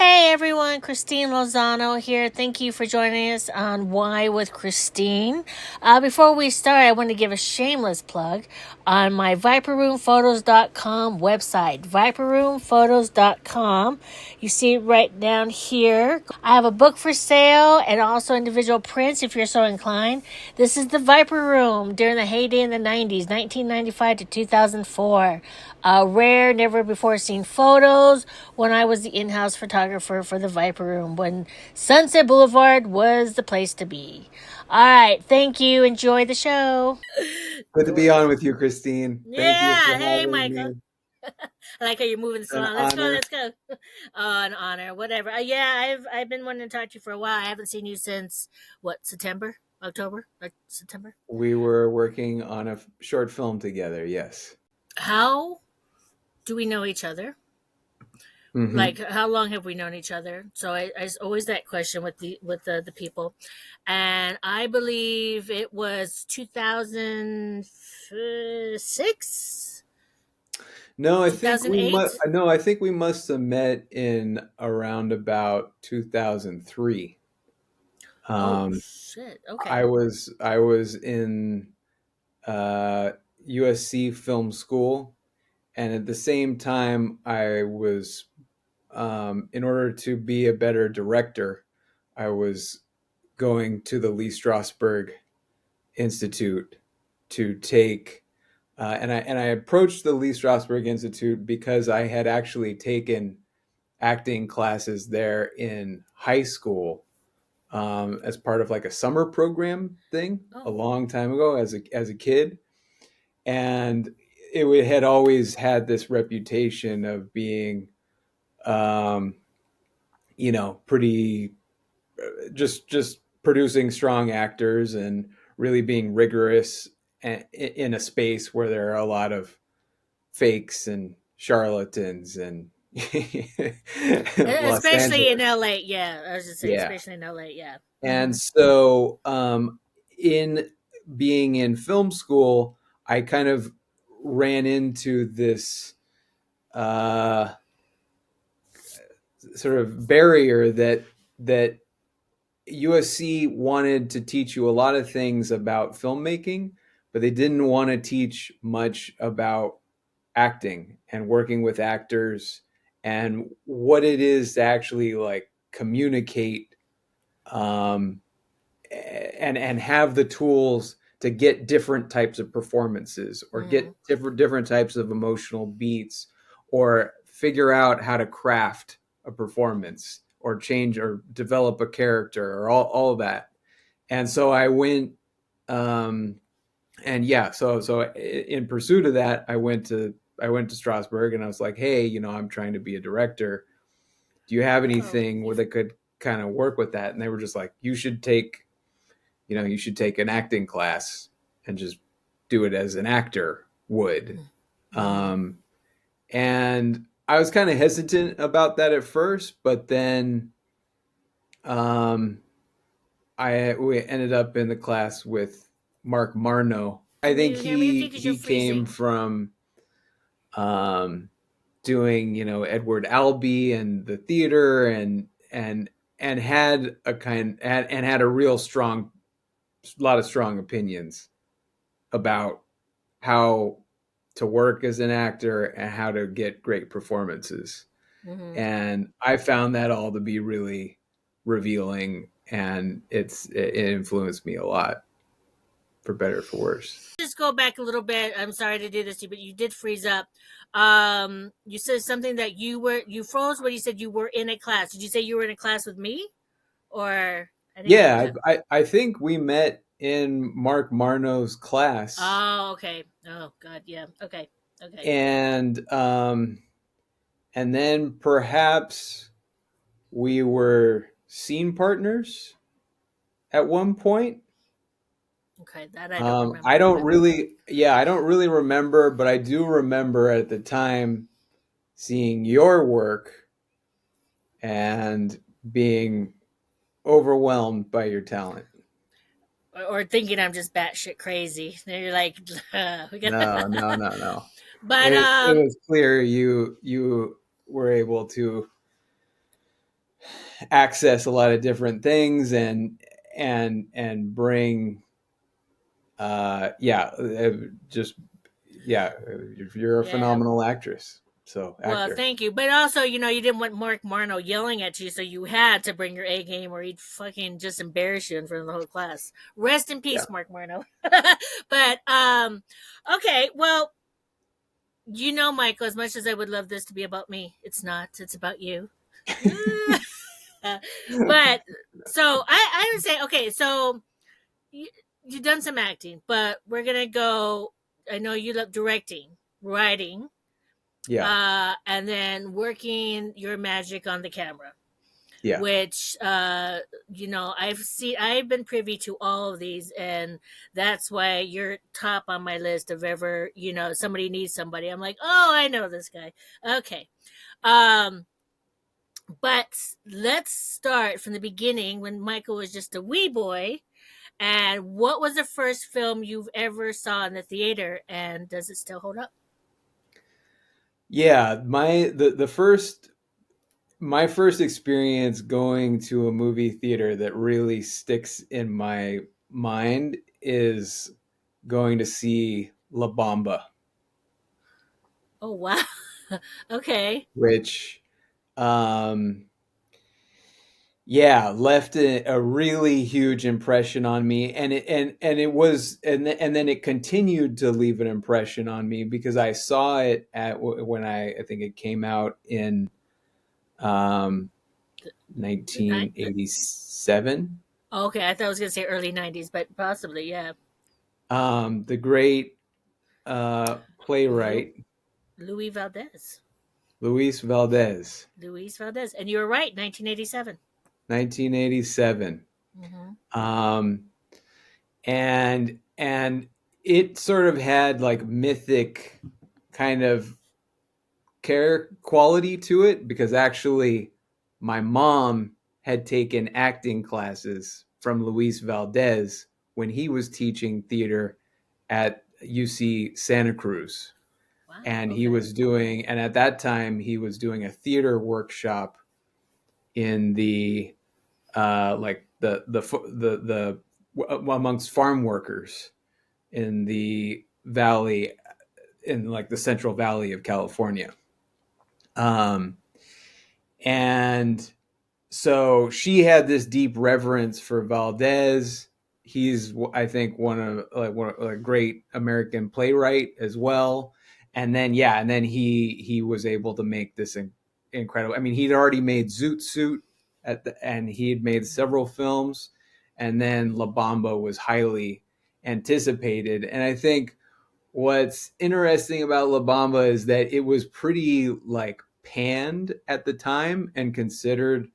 Hey everyone, Christine Lozano here. Thank you for joining us on Why with Christine. Before we start, I want to give a shameless plug on my viperroomphotos.com website, viperroomphotos.com. You see it right down here. I have a book for sale and also individual prints if you're so inclined. This is the Viper Room during the heyday in the 90s, 1995 to 2004. Rare, never before seen photos when I was the in-house photographer for the Viper Room when Sunset Boulevard was the place to be. All right, thank you. Enjoy the show. Good to be on with you, Christine. Thank you for Yeah, hey having Michael. me. I like how you're moving this It's an along. Let's go, honor. let's go. Oh, an honor, whatever. Yeah, I've been wanting to talk to you for a while. I haven't seen you since what, September, October, like September. We were working on a short film together. Yes. How do we know each other? Like hmm how long have we known each other? So I always that question with the people, and I believe it was 2006, No, I think we must. 2008. No, I think we must have met in around about 2003. Oh Um, shit. I Okay. was I was in uh, USC Film School, and at the same time, I was in order to be a better director, I was going to the Lee Strasberg Institute to take, and I approached the Lee Strasberg Institute because I had actually taken acting classes there in high school as part of like a summer program thing a Oh. long time ago as a kid, and had always had this reputation of being, um, pretty just producing strong actors and really being rigorous in a space where there are a lot of fakes and charlatans and Los Especially in Angeles. LA. Yeah, I was just saying, Yeah. especially in LA. Yeah. And so, in being in film school, I kind of ran into this uh, sort of barrier that USC wanted to teach you a lot of things about filmmaking, but they didn't want to teach much about acting and working with actors and what it is to actually like communicate, um, and have the tools to get different types of performances or Mm-hmm. get different types of emotional beats or figure out how to craft a performance or change or develop a character or all of that. And so I went, um, and yeah, so in pursuit of that, I went to Strasbourg and I was like, hey, I'm trying to be a director. Do you have Oh, anything where they could kind of work with that? And they were just like, you should take an acting class and just do it as an actor would. mm-hmm. Um, and I was kind of hesitant about that at first, but then, um, we ended up in the class with Mark Marno. I Can think you hear me? he Because you're he came freezing. from, um, doing Edward Albee and the theater and had had a real strong lot of strong opinions about how to work as an actor and how to get great performances. Mm-hmm. And I found that all to be really revealing, and it influenced me a lot, for better or for worse. Just go back a little bit. I'm sorry to do this to you, but you did freeze up. You said something that you froze when you said you were in a class. Did you say you were in a class with me, or I didn't get Yeah, that? I think we met in Mark Marno's class, Oh, okay. Oh, God, yeah. Okay, okay, and and then perhaps we were scene partners at one point. okay. That I don't I remember. don't Okay. really, yeah, I don't really remember, but I do remember at the time seeing your work and being overwhelmed by your talent. Or thinking I'm just batshit crazy. And you're like, we got. No, no, no, no. But It was clear you were able to access a lot of different things and bring just yeah, you're a Yeah. phenomenal actress. So Well, actor. thank you. But also, you didn't want Mark Marno yelling at you, so you had to bring your A game or he'd fucking just embarrass you in front of the whole class. Rest in Yeah. peace, Mark Marno. But okay, well, Michael, as much as I would love this to be about me, it's not. It's about you. But so I would say, okay, so you, you've done some acting, but we're gonna go. I know you love directing, writing, Yeah. and then working your magic on the camera. Yeah. Which I've been privy to all of these, and that's why you're top on my list of ever. Somebody needs somebody. I'm like, oh, I know this guy. Okay, um, but let's start from the beginning when Michael was just a wee boy. And what was the first film you've ever saw in the theater, and does it still hold up? Yeah, my first experience going to a movie theater that really sticks in my mind is going to see La Bamba, Oh wow. Okay. which um yeah, left a really huge impression on me, and it was and then it continued to leave an impression on me because I saw it when I think it came out in um The 1987. Okay, I thought I was gonna say early '90s, but possibly, yeah. The great Lu- playwright Louis Valdez, Luis Valdez, Luis Valdez, and you were right, 1987. 1987. Mm-hmm. Um, and it sort of had like mythic kind of care quality to it because actually my mom had taken acting classes from Luis Valdez when he was teaching theater at UC Santa Cruz. Wow. And he Okay. was doing, and at that time, he was doing a theater workshop in the like the amongst farm workers in the valley, in like the Central Valley of California. Um, and so she had this deep reverence for Valdez. He's, I think, one of a great American playwright as well. And then yeah, and then he was able to make this incredible. I mean, he'd already made Zoot Suit and he had made several films, and then La Bamba was highly anticipated. And I think what's interesting about La Bamba is that it was pretty like panned at the time and considered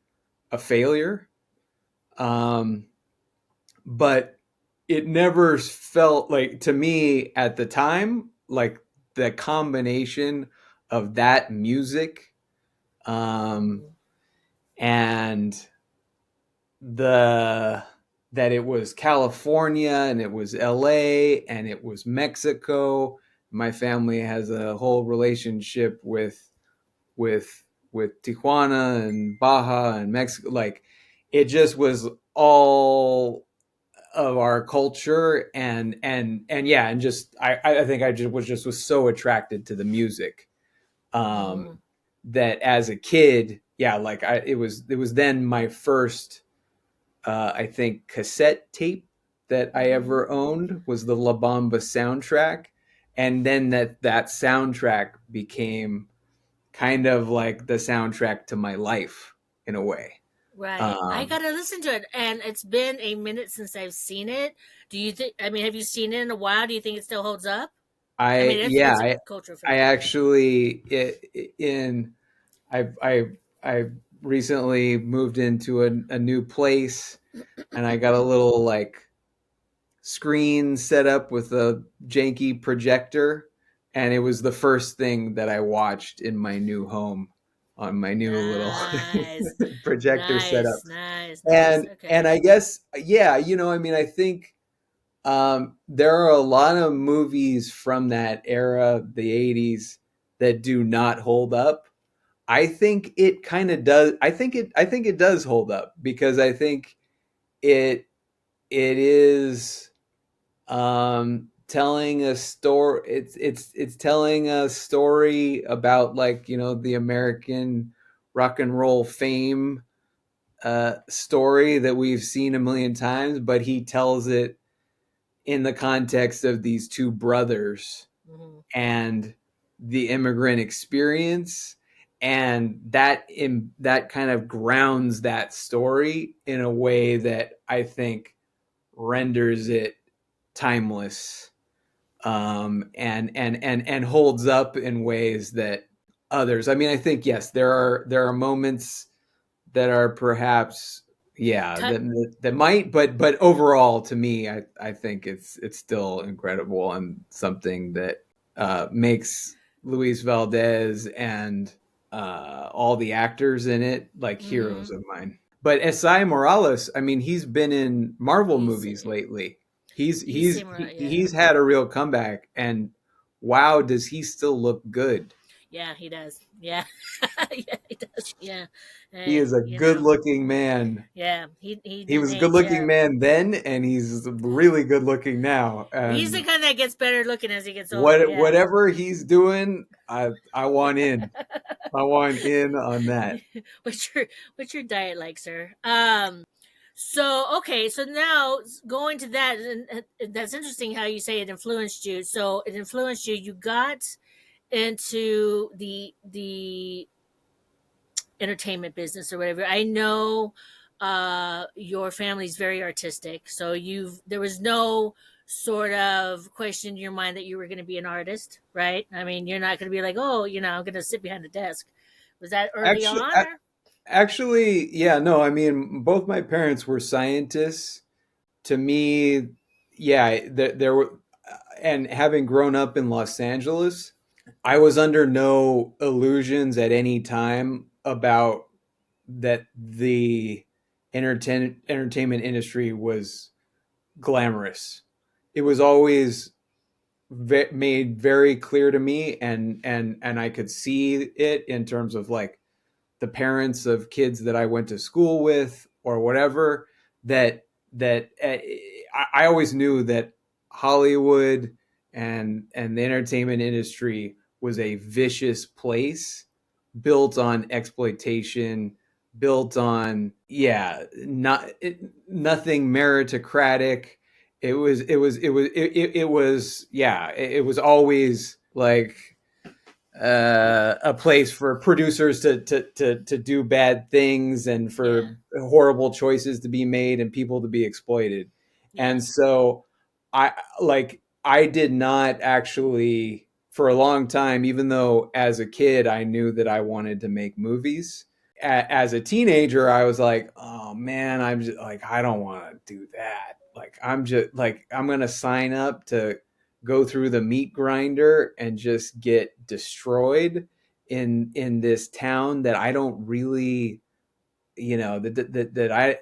a failure. Um, but it never felt like to me at the time like the combination of that music um, Mm-hmm. and the that it was California and it was LA and it was Mexico. My family has a whole relationship with with Tijuana and Baja and Mexico. Like it just was all of our culture and yeah, and just I think I just was so attracted to the music um Mm-hmm. that as a kid, yeah, like it was then my first I think cassette tape that I Mm-hmm. ever owned was the La Bamba soundtrack, and then that soundtrack became kind of like the soundtrack to my life in a way. Right. I Um, gotta listen to it, and it's been a minute since I've seen it. Do you think? I mean, have you seen it in a while? Do you think it still holds up? I I mean, it's yeah, it's a I cultural I phenomenon. actually in I recently moved into a new place, and I got a little like screen set up with a janky projector, and it was the first thing that I watched in my new home on my new little Nice, projector setup. nice, nice, nice. And Okay. I guess yeah, I mean I think there are a lot of movies from that era, the 80s, that do not hold up. I think it kind of does. I think it does hold up because I think it it is telling a story. It's telling a story about, like, you know, the American rock and roll fame story that we've seen a million times, but he tells it in the context of these two brothers Hmm. and the immigrant experience, and that kind of grounds that story in a way that I think renders it timeless, and holds up in ways that others. I mean, I think yes, there are moments that are perhaps, yeah, Cut. that might, but overall, to me, I think it's still incredible and something that makes Luis Valdez and all the actors in it like Hmm. heroes of mine. But Esai Morales, I mean, he's been in Marvel He's movies uh, lately. he's similar. Yeah, He's had a real comeback, and wow, does he still look good? yeah, he does. Yeah, yeah, he does. Yeah, He is a you good know, looking man. yeah, he He didn't was a good age. looking Yeah, man then, and he's really good looking now. he's the And kind that gets better looking as he gets older. Yeah. whatever he's doing, I want in. I want in on that. What's your diet like, sir? So okay, so now going to that, and that's interesting how you say it influenced you. So it influenced you. You got into the entertainment business or whatever. I know your family's very artistic, so there was no sort of question in your mind that you were going to be an artist, right? I mean, you're not going to be like, oh, I'm going to sit behind a desk. Was that early Actually, on, or? actually, yeah, no, I mean, both my parents were scientists. To me, yeah, there were, and having grown up in Los Angeles, I was under no illusions at any time about that the entertainment industry was glamorous. It was always made very clear to me, and I could see it in terms of, like, the parents of kids that I went to school with or whatever, that I always knew that Hollywood and the entertainment industry was a vicious place built on exploitation, built on, yeah, nothing meritocratic. It was, yeah, it was always like a place for producers to do bad things and Yeah, for horrible choices to be made and people to be exploited. yeah, And so I I did not actually, for a long time, even though as a kid I knew that I wanted to make movies. As a teenager, I was like, oh man, I'm just like, I don't want to do that. Like, I'm just like, I'm going to sign up to go through the meat grinder and just get destroyed in this town that I don't really, you know, that I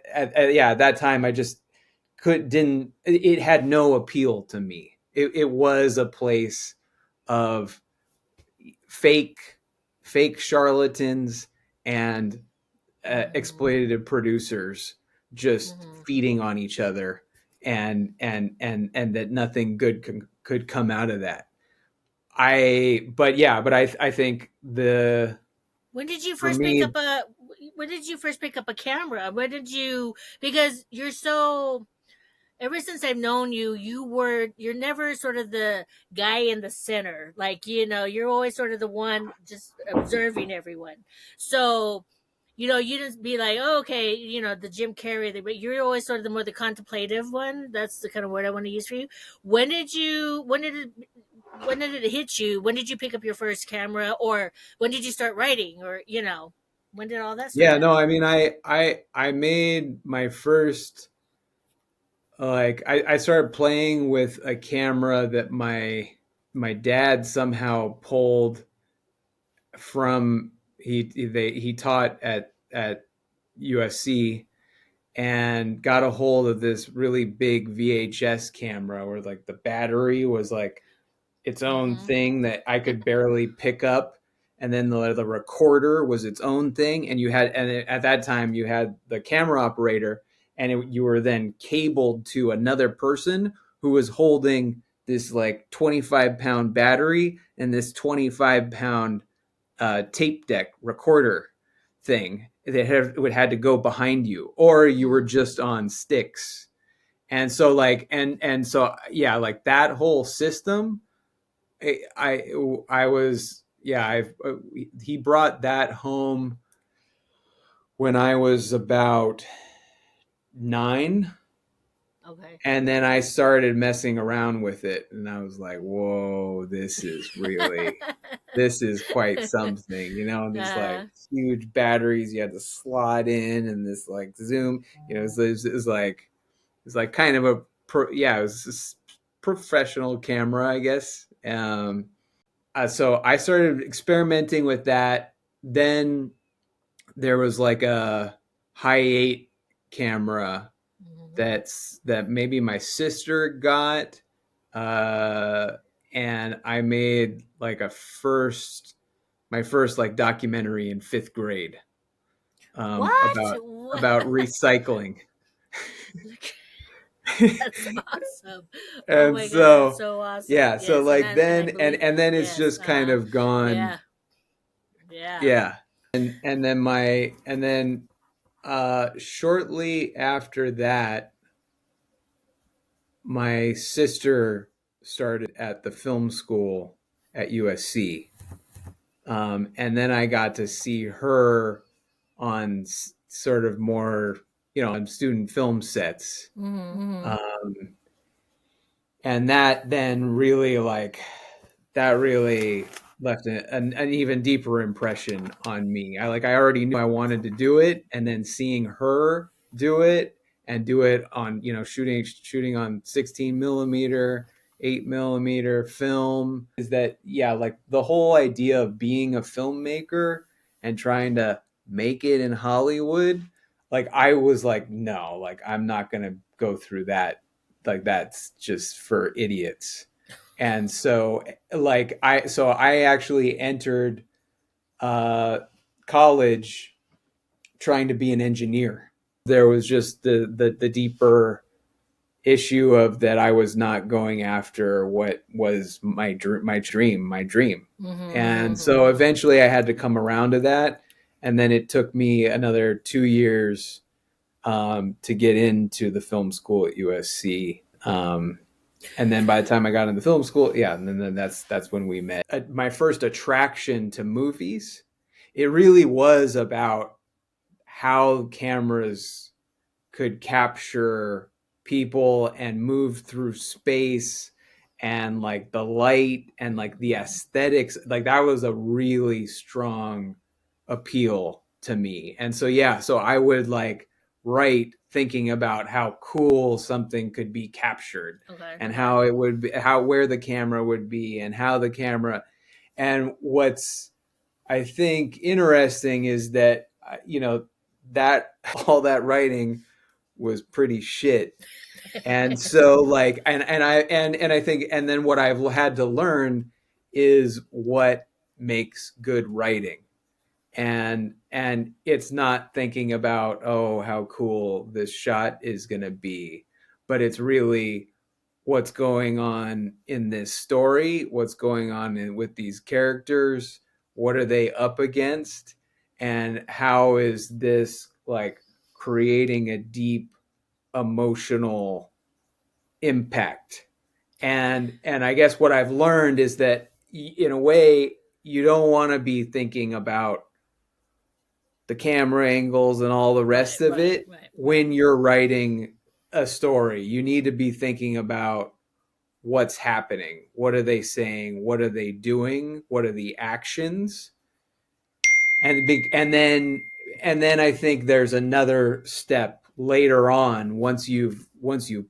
yeah, at that time I just didn't, it had no appeal to me. It was a place of fake charlatans and mm-hmm, exploitative producers just mm-hmm. feeding on each other, and that nothing good could come out of that. But yeah, but I think the When did you for first pick me, up a? When did you first pick up a camera? When did you? Because you're so, ever since I've known you, you're never sort of the guy in the center. Like, you're always sort of the one just observing everyone. So, you didn't be like, oh, okay, the Jim Carrey, but you're always sort of the more the contemplative one. That's the kind of word I want to use for you. When did it hit you? When did you pick up your first camera, or when did you start writing, or when did all that start yeah, no, happening? I mean, I made my first, like, I started playing with a camera that my dad somehow pulled from, he taught at USC, and got a hold of this really big VHS camera where, like, the battery was like its own Mm-hmm. thing that I could barely pick up. and then the recorder was its own thing, and at that time you had the camera operator, and you were then cabled to another person who was holding this like 25-pound battery and this 25-pound tape deck recorder thing that had to go behind you, or you were just on sticks. And so like and so yeah, like that whole system, I was yeah, I he brought that home when I was about 9. Okay. And then I started messing around with it, and I was like, whoa, this is quite something, these like uh, huge batteries you had to slot in, and this like zoom, it's like kind of it was a professional camera, I guess. So I started experimenting with that. Then there was like a high 8 camera that maybe my sister got, uh, and I made like my first like documentary in 5th grade, what? about recycling. That's awesome. Oh And my God, that's so so awesome. yeah, so Yes, and like I then believe and that. then it's Yes. just kind of gone. Yeah. Yeah. Yeah. And then shortly after that, my sister started at the film school at USC. And then I got to see her on sort of more, on student film sets. Um, and that then really that really left an even deeper impression on me. I already knew I wanted to do it, and then seeing her do it and do it on shooting on 16 millimeter, 8 millimeter film, is that yeah, like the whole idea of being a filmmaker and trying to make it in Hollywood. Like I was like, no, like I'm not gonna go through that. Like that's just for idiots. And so I actually entered uh, college trying to be an engineer. There was just the deeper issue of that I was not going after what was my dream. And so eventually I had to come around to that, and then it took me another 2 years to get into the film school at USC. And then by the time I got into film school, yeah, and then that's when we met. My first attraction to movies, it really was about how cameras could capture people and move through space, and like the light and like the aesthetics. Like that was a really strong appeal to me. And so yeah, so I would like write thinking about how cool something could be captured, Okay. and how it would be, how where the camera would be, and how the camera. And what's I think interesting is that that all that writing was pretty shit. And so like and I think, and then what I've had to learn is what makes good writing. And it's not thinking about, oh, how cool this shot is going to be, but it's really what's going on in this story, what's going on with these characters, what are they up against, and how is this like creating a deep emotional impact. And I guess what I've learned is that in a way you don't want to be thinking about the camera angles and all the rest of it when you're writing a story. You need to be thinking about what's happening, what are they saying, what are they doing, what are the actions. And then I think there's another step later on, once you've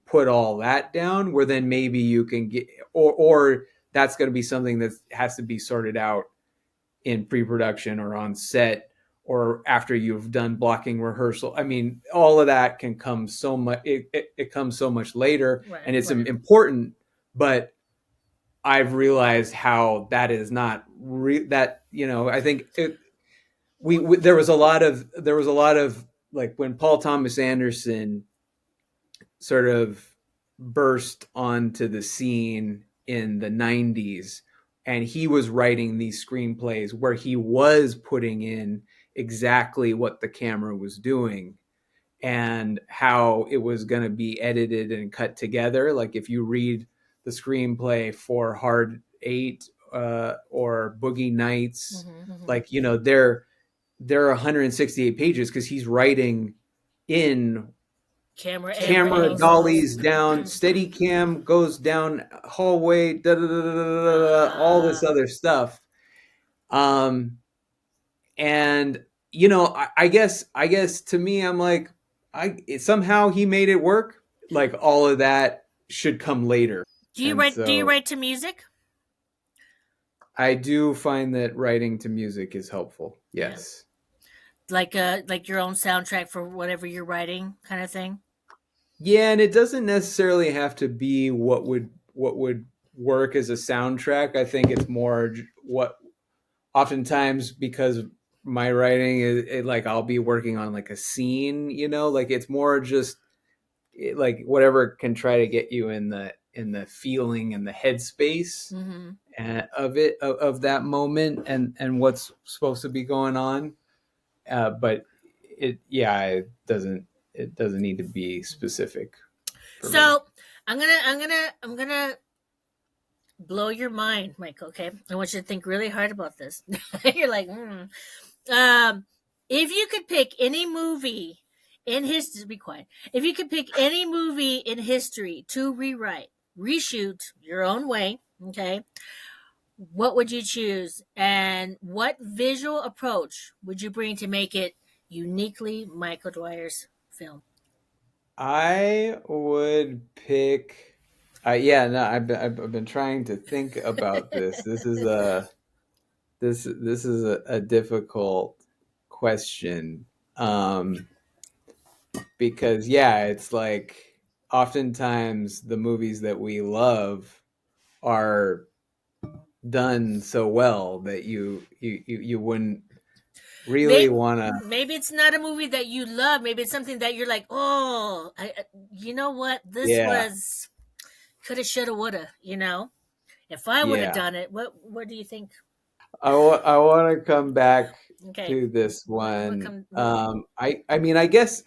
put all that down, where then maybe you can get, or that's going to be something that has to be sorted out in pre-production or on set, or after you've done blocking rehearsal. I mean, all of that can come so much, it comes so much later, and it's important. But I've realized how that is not that, I think there was a lot of like when Paul Thomas Anderson sort of burst onto the scene in the 90s, and he was writing these screenplays where he was putting in exactly what the camera was doing and how it was going to be edited and cut together. Like if you read the screenplay for Hard Eight or Boogie Nights, like they're 168 pages because he's writing in camera dollies down, steady cam goes down hallway, da, da, da, da, da, da, all this other stuff. And I guess to me, I'm like, somehow he made it work. Like all of that should come later, Do you and write? Do you so write to music? I do find that writing to music is helpful. Yeah, Yes. like your own soundtrack for whatever you're writing, kind of thing. Yeah, and it doesn't necessarily have to be what would work as a soundtrack. I think it's more what oftentimes because my writing is like I'll be working on like a scene, like it's more just like whatever can try to get you in the feeling and the headspace Mm-hmm. of it of that moment and what's supposed to be going on. But it doesn't need to be specific for me. So I'm gonna blow your mind, Michael. Okay, I want you to think really hard about this. You're like, um, if you could pick any movie in history, be quiet. If you could pick any movie in history to rewrite, reshoot your own way, okay, what would you choose, and what visual approach would you bring to make it uniquely Michael Dwyer's film? I would pick. Yeah, no, I've been trying to think about this. This is a difficult question, because yeah, it's like oftentimes the movies that we love are done so well that you wouldn't really Maybe, want to. maybe it's not a movie that you love. Maybe it's something that you're like, oh, you know what? This Yeah, was coulda, shoulda, woulda. If I would have yeah. done it, what do you think? I want to come back Okay, to this what one. come? What? I mean, I guess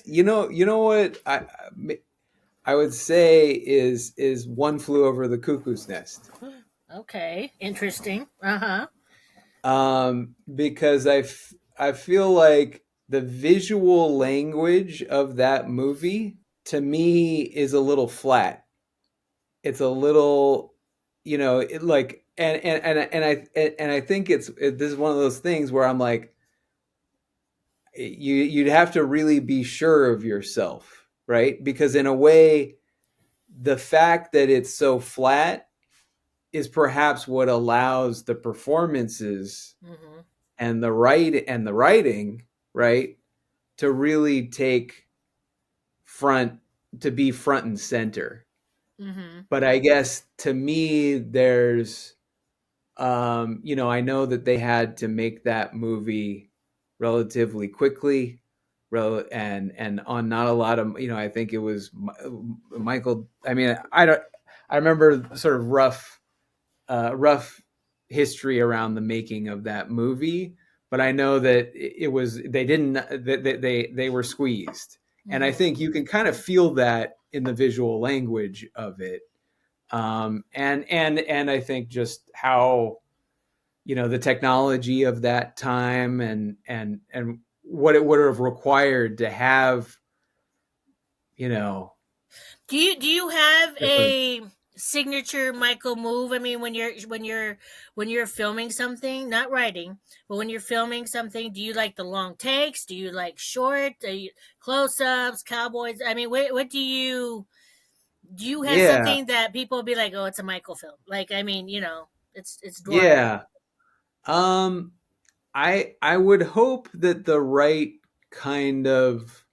you know what I would say is One Flew Over the Cuckoo's Nest. Okay, interesting. Uh huh. Because I feel like the visual language of that movie to me is a little flat. It's a little, like, and I think this is one of those things where I'm like, you'd have to really be sure of yourself, right? Because in a way, the fact that it's so flat is perhaps what allows the performances Mm-hmm. and the writing, right, to really take front to be front and center. Mm-hmm. But I guess to me, there's I know that they had to make that movie relatively quickly, and on not a lot of, I think it was Michael. I mean, I remember sort of rough history around the making of that movie, but I know that it was they didn't they were squeezed, and I Mm-hmm. think you can kind of feel that in the visual language of it, and I think just how the technology of that time and what it would have required to have you know Do you have different. a signature Michael move? I mean, when you're filming something, not writing, but when you're filming something, do you like the long takes? Do you like short? Close ups, cowboys? I mean, what do you have Yeah, something that people will be like, oh, it's a Michael film? Like, I mean, it's Dwyer. yeah. um I would hope that the right kind of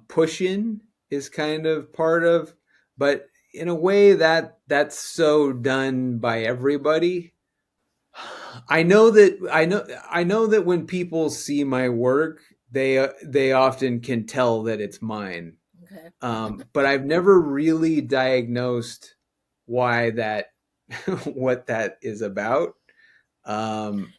push in is kind of part of, but in a way that that's so done by everybody. I know that when people see my work, they often can tell that it's mine. Okay. But I've never really diagnosed why that what that is about.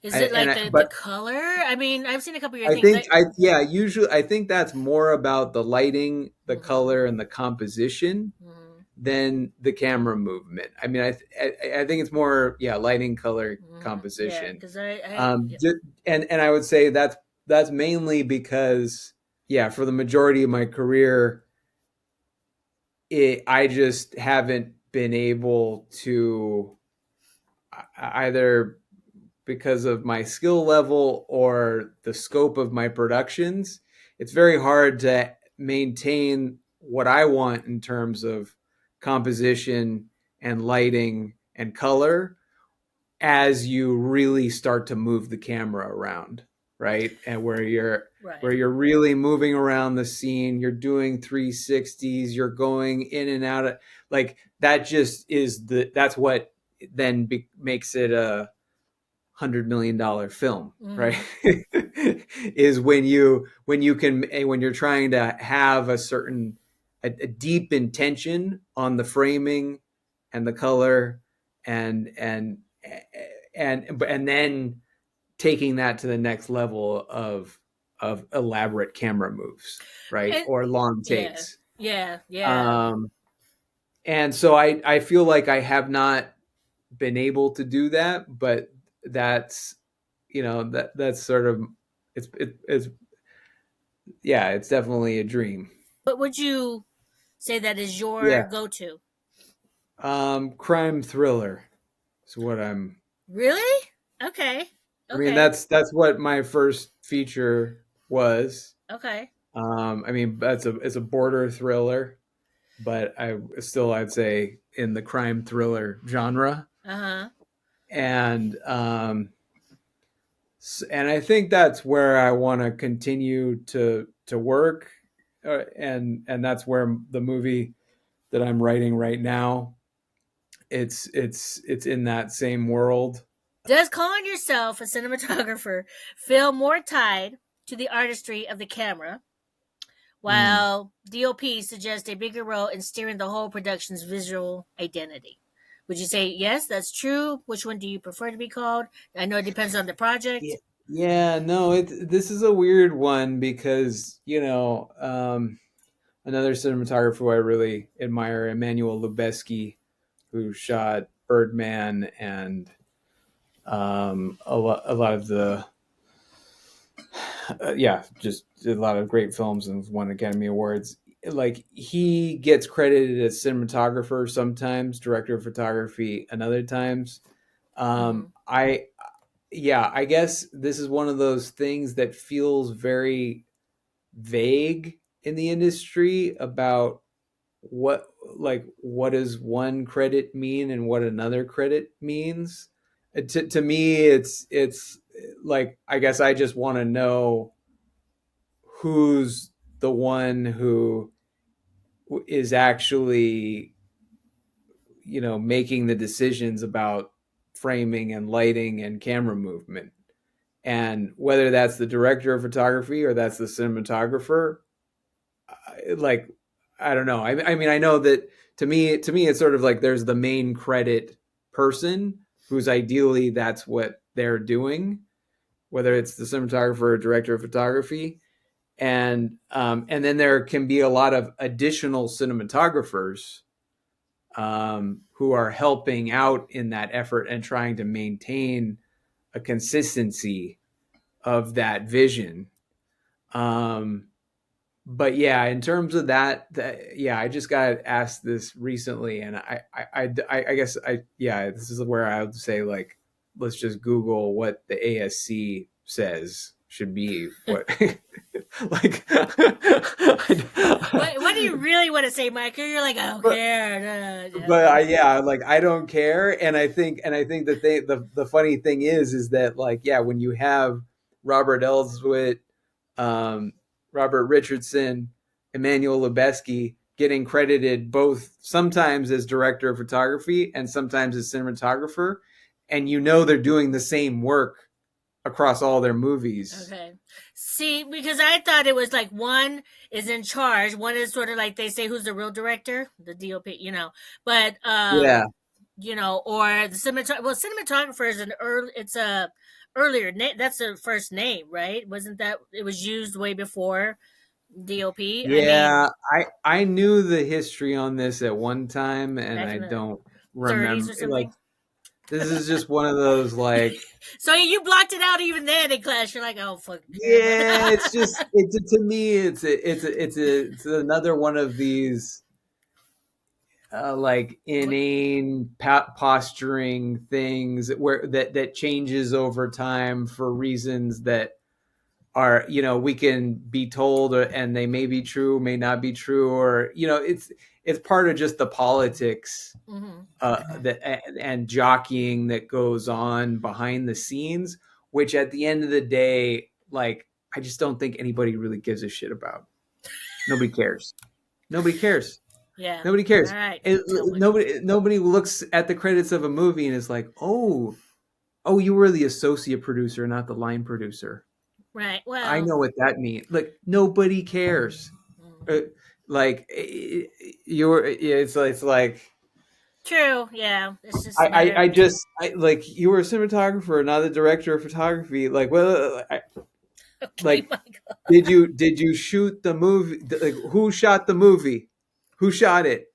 Is it like the But color? I mean, I've seen a couple of your I things. think I yeah usually I think that's more about the lighting, the Mm-hmm, color, and the composition mm-hmm, than the camera movement. I mean, I think it's more lighting, color, mm-hmm. Yeah, composition. because I Um, yeah. ju- and I would say that's mainly because for the majority of my career, I just haven't been able to either because of my skill level or the scope of my productions. It's very hard to maintain what I want in terms of composition and lighting and color as you really start to move the camera around, right? And where Right. you're really moving around the scene, you're doing 360s, you're going in and out of like that just is that's what then makes it a $100 million film, right? Mm-hmm. Is when you're trying to have a deep intention on the framing and the color and and and then taking that to the next level of elaborate camera moves, right? And Or long yeah, takes. yeah, yeah. Um, and so I feel like I have not been able to do that, but that's that's sort of it's it's definitely a dream. What would you say that is your Yeah. go-to? Crime thriller is what I'm. Really? Okay. I mean, Okay. that's what my first feature was. Okay. I mean, it's a border thriller, but I'd say in the crime thriller genre, Uh-huh. and and I think that's where I want to continue to work, and that's where the movie that I'm writing right now, it's in that same world. Does calling yourself a cinematographer feel more tied to the artistry of the camera, Mm. while DOP suggests a bigger role in steering the whole production's visual identity? Would you say yes, that's true? Which one do you prefer to be called? I know it depends on the Yeah, project. yeah, no, this is a weird one because another cinematographer who I really admire, Emmanuel Lubezki, who shot Birdman and a lot of the just a lot of great films and won Academy Awards. Like he gets credited as cinematographer sometimes, director of photography, and other times. Mm-hmm. I I guess this is one of those things that feels very vague in the industry about what what does one credit mean and what another credit means. To me, it's like I guess I just want to know who's the one who is actually making the decisions about framing and lighting and camera movement, and whether that's the director of photography or that's the cinematographer. Like I don't know. I mean I know that to me it's sort of like there's the main credit person who's ideally that's what they're doing, whether it's the cinematographer or director of photography, and then there can be a lot of additional cinematographers who are helping out in that effort and trying to maintain a consistency of that vision. Um, but yeah, in terms of that, I just got asked this recently, and I guess this is where I would say like, let's just Google what the ASC says should be what like. What do you really want to say, Michael? You're like, I don't but care. but like I don't care, and I think the funny thing is that like when you have Robert Elswit, um, Robert Richardson, Emmanuel Lubezki, getting credited both sometimes as director of photography and sometimes as cinematographer, and they're doing the same work across all their movies. Okay. See, because I thought it was like one is in charge, one is sort of like they say who's the real director, the DOP, But Yeah. or the cinematographer is an early it's a earlier name. That's the first name, right? Wasn't that it was used way before DOP? I mean, Yeah, I knew the history on this at one time, and back I in the don't 30s or remember. Like, something. this is just one of those, like, So you blocked it out even then in class. You're like, oh fuck, never mind. yeah, it's just to me, it's another one of these like What? inane posturing things where that changes over time for reasons that are, we can be told, and they may be true, may not be true, or it's part of just the politics Mm-hmm. that and jockeying that goes on behind the scenes, which at the end of the day, like, I just don't think anybody really gives a shit about. Nobody cares. Nobody cares. Yeah. Nobody All cares. right. It, Tell me. nobody looks at the credits of a movie and is like, oh, you were the associate producer, not the line producer. Right. I Well. know what that means. Like, nobody cares. Mm. Uh, like, it's like, True. Yeah. It's just I another. just like, you were a cinematographer, not a director of photography. Like, well, Okay, like, my God. did you shoot the movie? Like, who shot the movie? Who shot it?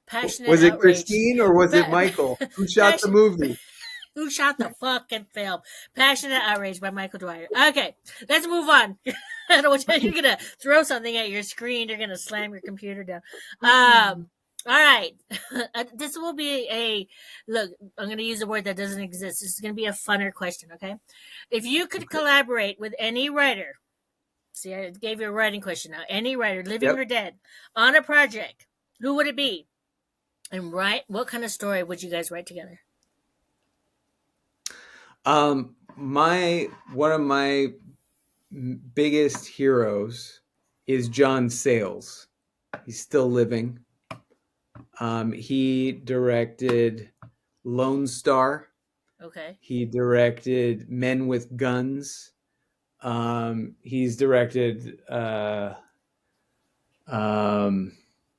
Passionate Was it outrage. Christine or was it Pa- Michael? Who shot the passion. movie? Who shot the fucking film? Passionate outrage by Michael Dwyer. Okay, let's move on. I don't want you're gonna throw something at your screen. You're gonna slam your computer down. All right. This will be a look. I'm gonna use a word that doesn't exist. This is gonna be a funner question. Okay, if you could Okay. collaborate with any writer, see, I gave you a writing question now. Any writer, living Yep. or dead, on a project, who would it be? And write what kind of story would you guys write together? My one of my biggest heroes is John Sayles. He's still living. He directed Lone Star. Okay. He directed Men with Guns. He's directed um,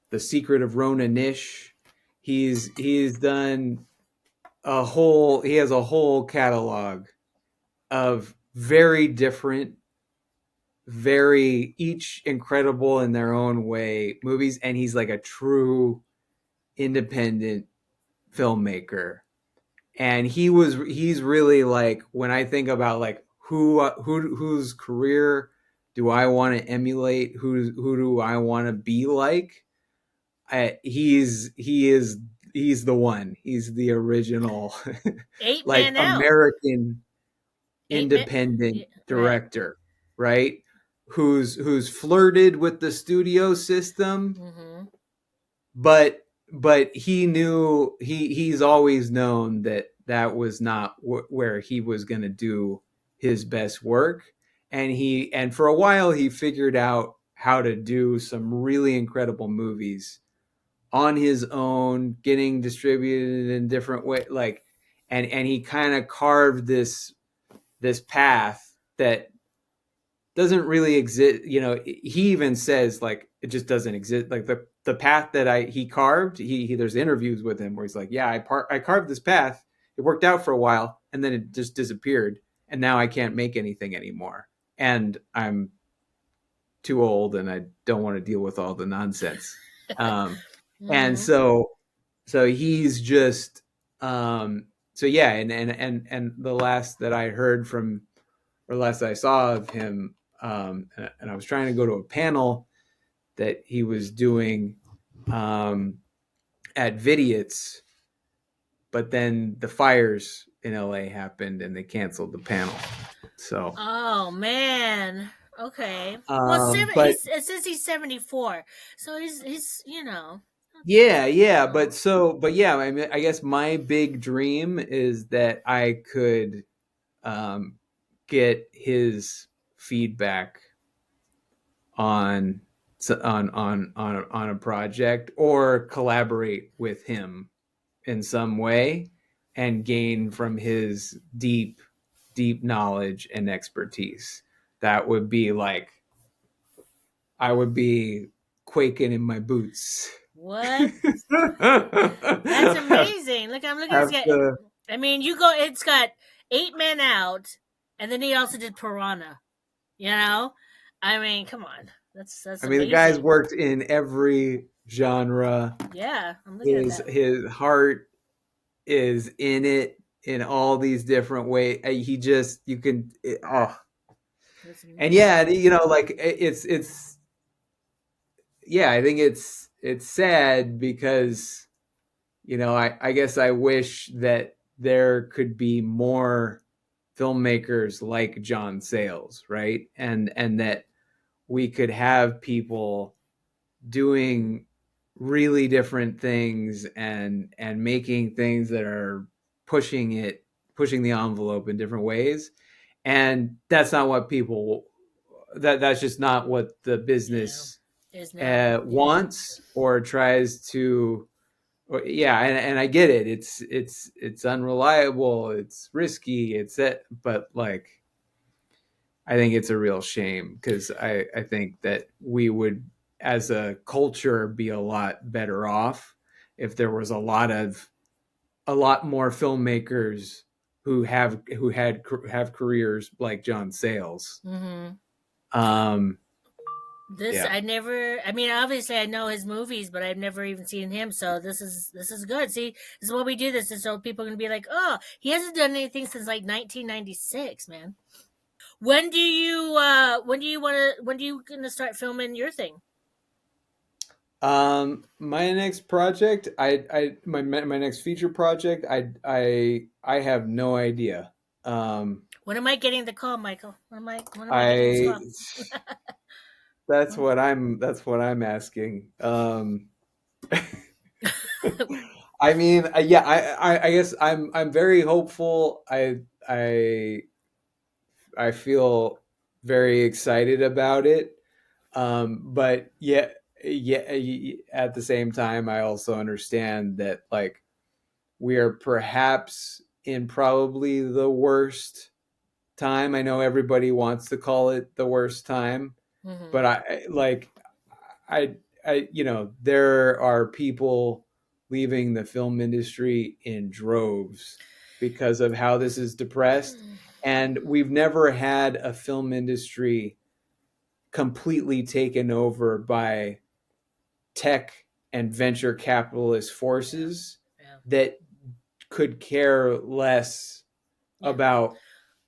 The Secret of Rona Nish. He's done he has a whole catalog of very different, very each incredible in their own way movies, and he's like a true independent filmmaker. And he's really like, when I think about like whose career do I want to emulate, who do I want to be like, he's the one. He's the original Eight like man out. American 8 man. independent Yeah, right. director, right? Who's flirted with the studio system, Mm-hmm. but he knew, he's always known that that was not where he was going to do his best work, and for a while he figured out how to do some really incredible movies on his own, getting distributed in different ways, like, and he kind of carved this path that doesn't really exist. He even says, like, it just doesn't exist. Like, the path that he carved, he there's interviews with him where he's like, yeah, I carved this path. It worked out for a while, and then it just disappeared, and now I can't make anything anymore, and I'm too old, and I don't want to deal with all the nonsense. And Mm-hmm. so he's just so yeah, and the last that I heard from, or last I saw of him, and I was trying to go to a panel that he was doing at Vidiot's, but then the fires in LA happened and they canceled the panel. So, Oh man. Okay. Well, but it says he's 74, so he's yeah, you yeah, know. but yeah, I mean, I guess my big dream is that I could get his feedback on on a project or collaborate with him in some way and gain from his deep knowledge and expertise. That would be like I would be quaking in my boots. What? That's have, amazing. Look, I'm looking at this have guy. to, I mean, you go. It's got 8 Men Out, and then he also did Piranha. You know, I mean, come on, that's I mean, the guy's amazing. worked in every genre. Yeah, I'm looking at His that. his heart is in it in all these different ways. He just you can oh, That's and amazing. yeah, like it's yeah, I think it's sad because I guess I wish that there could be more filmmakers like John Sayles, right? And that we could have people doing really different things and making things that are pushing the envelope in different ways. And that's not what people that's just not what the Yeah, business is now. Yeah, wants or tries to. Yeah, and I get it. It's unreliable. It's risky. It's it, but like I think it's a real shame because I think that we would, as a culture, be a lot better off if there was a lot more filmmakers who have careers like John Sayles. mm-hmm. Um, This yeah. I never. I mean, obviously I know his movies, but I've never even seen him. So this is good. See, this is why we do this, is so people are gonna be like, oh, he hasn't done anything since like 1996, man. When do you want to when do you gonna start filming your thing? My next project, my next feature project, I have no idea. Um, When am I getting the call, Michael? When am I getting this I call? that's what I'm asking. I mean, yeah, I guess I'm very hopeful. I I feel very excited about it. But at the same time, I also understand that like we are perhaps in probably the worst time. I know everybody wants to call it the worst time, Mm-hmm. but I, there are people leaving the film industry in droves because of how this is depressed. And we've never had a film industry completely taken over by tech and venture capitalist Yeah, forces yeah, that could care less yeah. about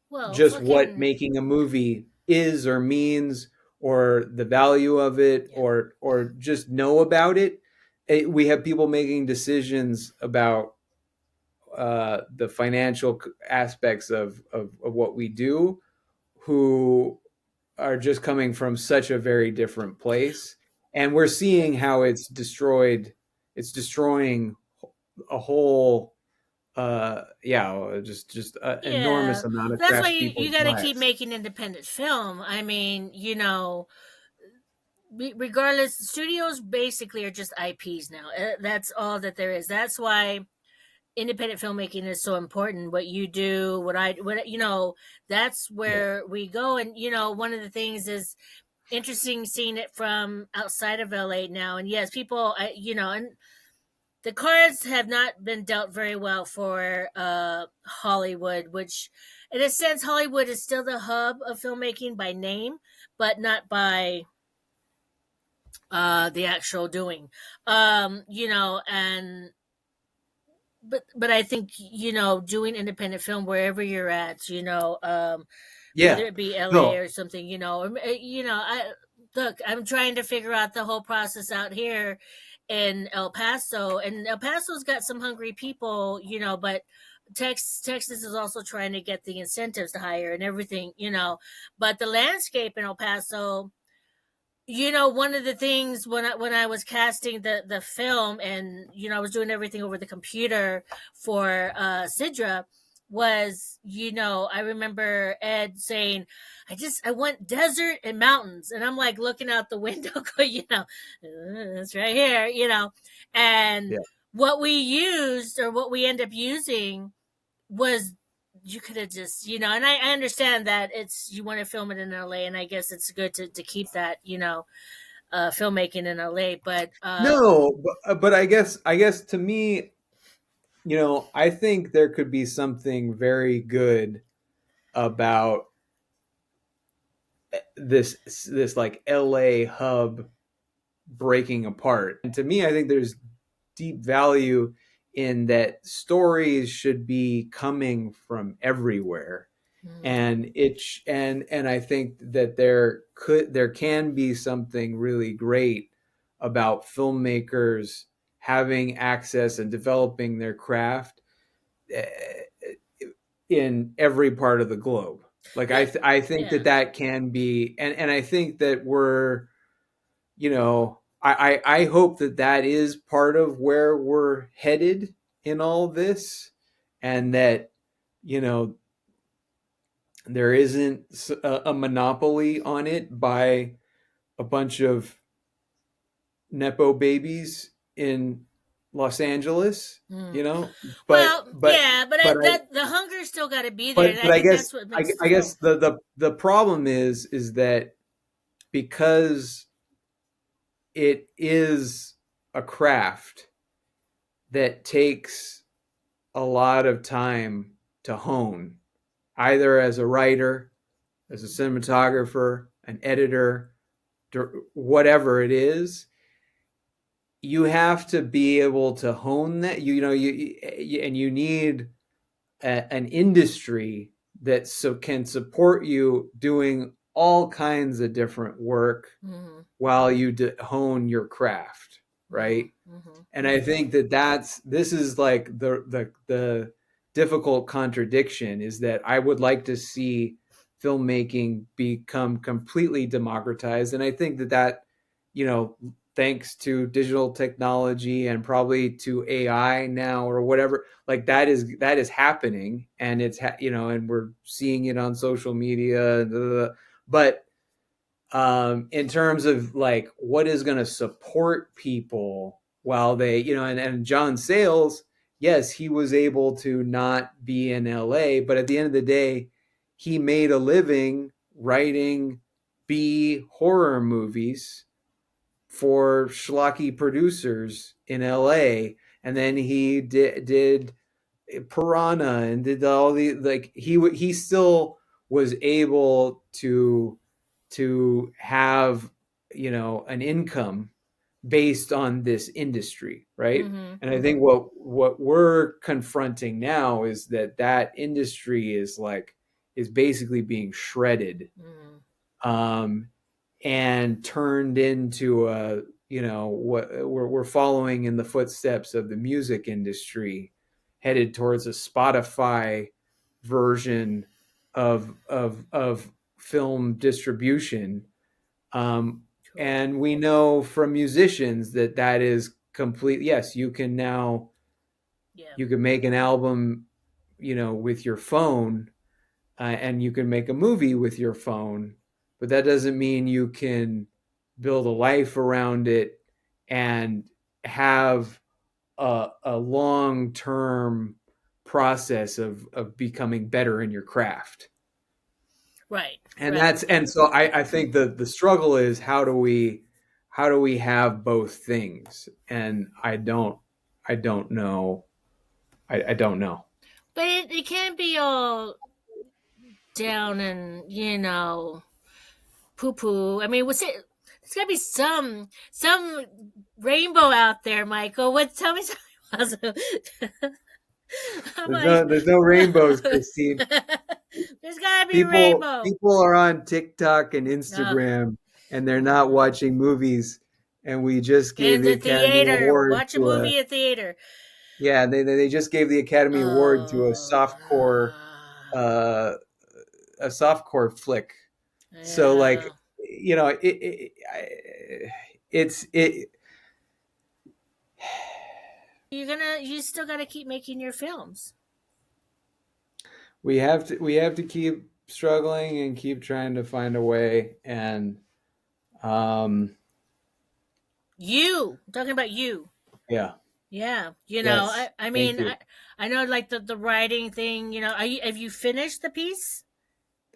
Well, just what fucking making a movie is or means or the value of it yeah, or just know about it. We have people making decisions about the financial aspects of what we do who are just coming from such a very different place, and we're seeing how it's destroying a whole yeah, just an yeah. enormous amount of That's why craft you people's got to keep lives. making independent film. I mean, regardless, studios basically are just IPs now. That's all that there is. That's why independent filmmaking is so important. What you do, what that's Yeah, where we go. And one of the things is interesting seeing it from outside of LA now. And yes, people, and the cards have not been dealt very well for Hollywood, which, in a sense, Hollywood is still the hub of filmmaking by name, but not by the actual doing. And but I think doing independent film wherever you're at, yeah, whether it be LA no, or something, I look, I'm trying to figure out the whole process out here in El Paso, and El Paso's got some hungry people, but Texas is also trying to get the incentives to hire and everything, but the landscape in El Paso, one of the things when I was casting the film, and I was doing everything over the computer for Sidra, was, I remember Ed saying, I want desert and mountains. And I'm like looking out the window, going, it's right here, And Yeah. what we used, or what we end up using, was, you could have just, and I understand that you want to film it in LA, and I guess it's good to keep that, filmmaking in LA. But No, but I guess to me, I think there could be something very good about this like LA hub breaking apart. And to me, I think there's deep value in that stories should be coming from everywhere. mm, And and I think that there can be something really great about filmmakers having access and developing their craft eh, in every part of the globe. Like but I think yeah. that can be, and I think that we're, I hope that is part of where we're headed in all this, and that you know there isn't a monopoly on it by a bunch of nepo babies in Los Angeles, Mm. but Well, yeah, but but I that the hunger still got to be there, and I I think guess that's what I, makes the I film. guess the problem is that because it is a craft that takes a lot of time to hone, either as a writer, as a cinematographer, an editor, whatever it is. You have to be able to hone that. And you need an industry that can support you doing all kinds of different work Mm-hmm. while you hone your craft, Mm-hmm. right? Mm-hmm. And I think that this is like the difficult contradiction, is that I would like to see filmmaking become completely democratized, and I think that you know thanks to digital technology and probably to AI now or whatever, like that is happening, and and we're seeing it on social media, but in terms of like what is going to support people while they, and John Sayles, yes, he was able to not be in LA, but at the end of the day, he made a living writing B horror movies for schlocky producers in LA. And then he did Piranha and did all the, like, he still was able to have an income based on this industry, right? Mm-hmm. And I think what we're confronting now is that industry is basically being shredded, Mm-hmm. um, and turned into what we're following in the footsteps of the music industry, headed towards a Spotify version of film distribution. um, Cool. and we know from musicians that is complete. Yes, Yeah. you can make an album, with your phone, and you can make a movie with your phone, but that doesn't mean you can build a life around it and have a long term process of becoming better in your craft. Right. And Right. so I think the struggle is how do we have both things? And I don't know. I don't know. But it can't be all down and poo poo. I mean, what's it? There's gotta be some rainbow out there, Michael. What? Tell me something positive. I'm like, There's no rainbows, Christine. there's gotta be a people rainbow. people are on TikTok and Uh, Instagram, and they're not mm, watching movies. And we just gave in the the Academy theater, Award watch a to a movie at theater. yeah, they just gave the Academy Award to Oh, uh, a softcore flick. So like yeah. it's it You still gotta keep making your films. we have to keep struggling and keep trying to find a way. And um, You I'm talking about you. yeah, Yeah, yes, I thank mean, you. I know like the writing thing. Have you finished the piece?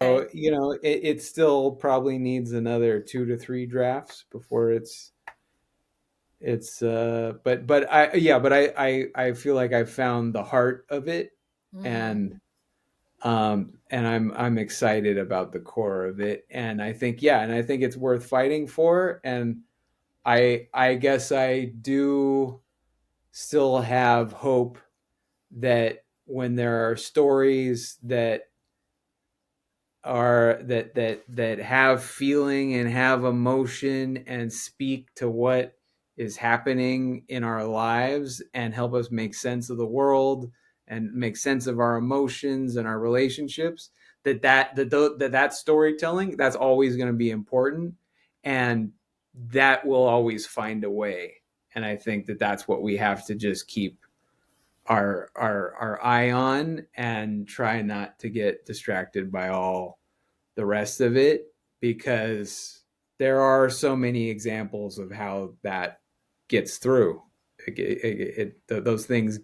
Okay. So it still probably needs another 2 to 3 drafts before it's but I yeah but I feel like I found the heart of it, Mm-hmm. and I'm excited about the core of it, and I think it's worth fighting for. And I guess I do still have hope that when there are stories that have feeling and have emotion and speak to what is happening in our lives and help us make sense of the world and make sense of our emotions and our relationships, that storytelling, that's always going to be important, and that will always find a way. And I think that that's what we have to just keep our eye on and try not to get distracted by all the rest of it, because there are so many examples of how that gets through. Those things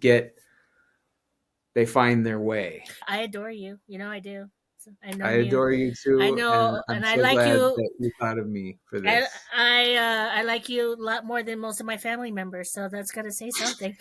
they find their way. I adore you. I do. I've I known you. adore you I too, and know, I'm and I so like glad you. that you thought of me for I this. I like you a lot more than most of my family members, so that's gotta say something.